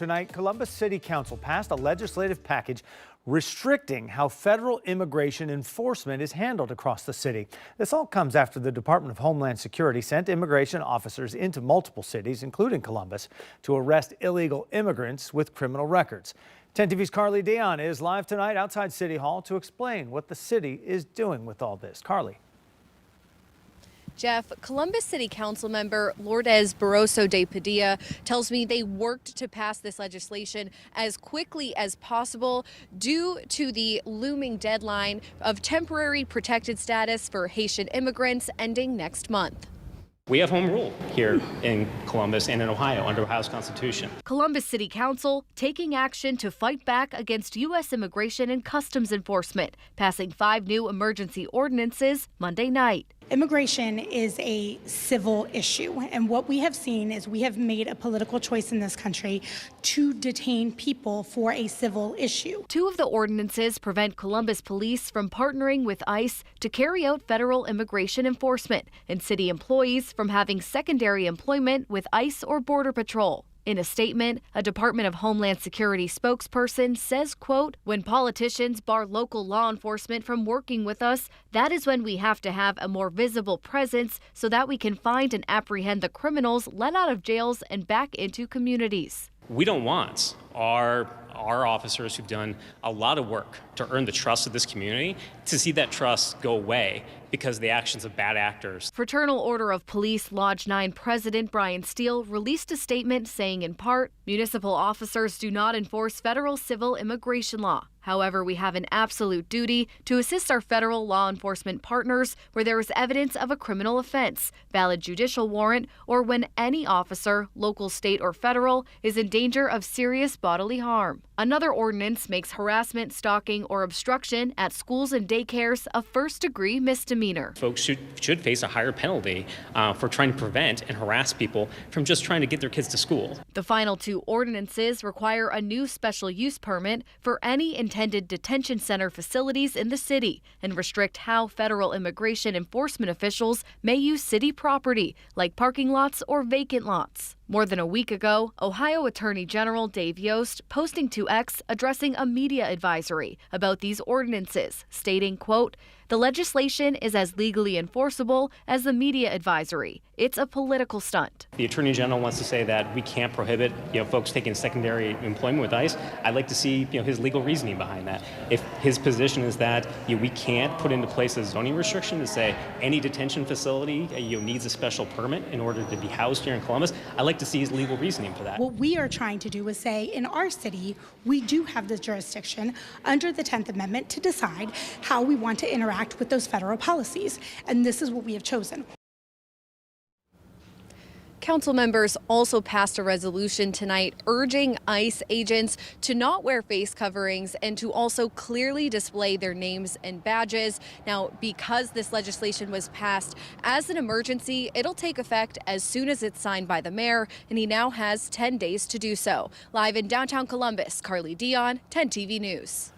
Tonight, Columbus City Council passed a legislative package restricting how federal immigration enforcement is handled across the city. This all comes after the Department of Homeland Security sent immigration officers into multiple cities, including Columbus, to arrest illegal immigrants with criminal records. 10 TV's Carly Dion is live tonight outside City Hall to explain what the city is doing with all this. Carly. Jeff, Columbus City Council member Lourdes Barroso de Padilla tells me they worked to pass this legislation as quickly as possible due to the looming deadline of temporary protected status for Haitian immigrants ending next month. We have home rule here in Columbus and in Ohio under Ohio's Constitution. Columbus City Council taking action to fight back against U.S. Immigration and Customs Enforcement, passing 5 new emergency ordinances Monday night. Immigration is a civil issue, and what we have seen is we have made a political choice in this country to detain people for a civil issue. 2 of the ordinances prevent Columbus police from partnering with ICE to carry out federal immigration enforcement and city employees from having secondary employment with ICE or Border Patrol. In a statement, a Department of Homeland Security spokesperson says, quote, "When politicians bar local law enforcement from working with us, that is when we have to have a more visible presence so that we can find and apprehend the criminals let out of jails and back into communities." We don't want our officers who've done a lot of work to earn the trust of this community to see that trust go away because of the actions of bad actors. Fraternal Order of Police Lodge 9 President Brian Steele released a statement saying, in part, municipal officers do not enforce federal civil immigration law. However, we have an absolute duty to assist our federal law enforcement partners where there is evidence of a criminal offense, valid judicial warrant, or when any officer, local, state, or federal, is in danger of serious bodily harm. Another ordinance makes harassment, stalking, or obstruction at schools and daycares a first-degree misdemeanor. Folks should face a higher penalty for trying to prevent and harass people from just trying to get their kids to school. The final 2 ordinances require a new special use permit for any intended detention center facilities in the city and restrict how federal immigration enforcement officials may use city property, like parking lots or vacant lots. More than a week ago, Ohio Attorney General Dave Yost posting to X addressing a media advisory about these ordinances, stating, quote, "The legislation is as legally enforceable as the media advisory. It's a political stunt." The Attorney General wants to say that we can't prohibit folks taking secondary employment with ICE. I'd like to see his legal reasoning behind that. If his position is that we can't put into place a zoning restriction to say any detention facility needs a special permit in order to be housed here in Columbus, I'd like to see his legal reasoning for that. What we are trying to do is say in our city, we do have the jurisdiction under the 10th Amendment to decide how we want to interact with those federal policies, and this is what we have chosen. Council members also passed a resolution tonight urging ICE agents to not wear face coverings and to also clearly display their names and badges. Now, because this legislation was passed as an emergency, it'll take effect as soon as it's signed by the mayor, and he now has 10 days to do so. Live in downtown Columbus, Carly Dion, 10 TV News.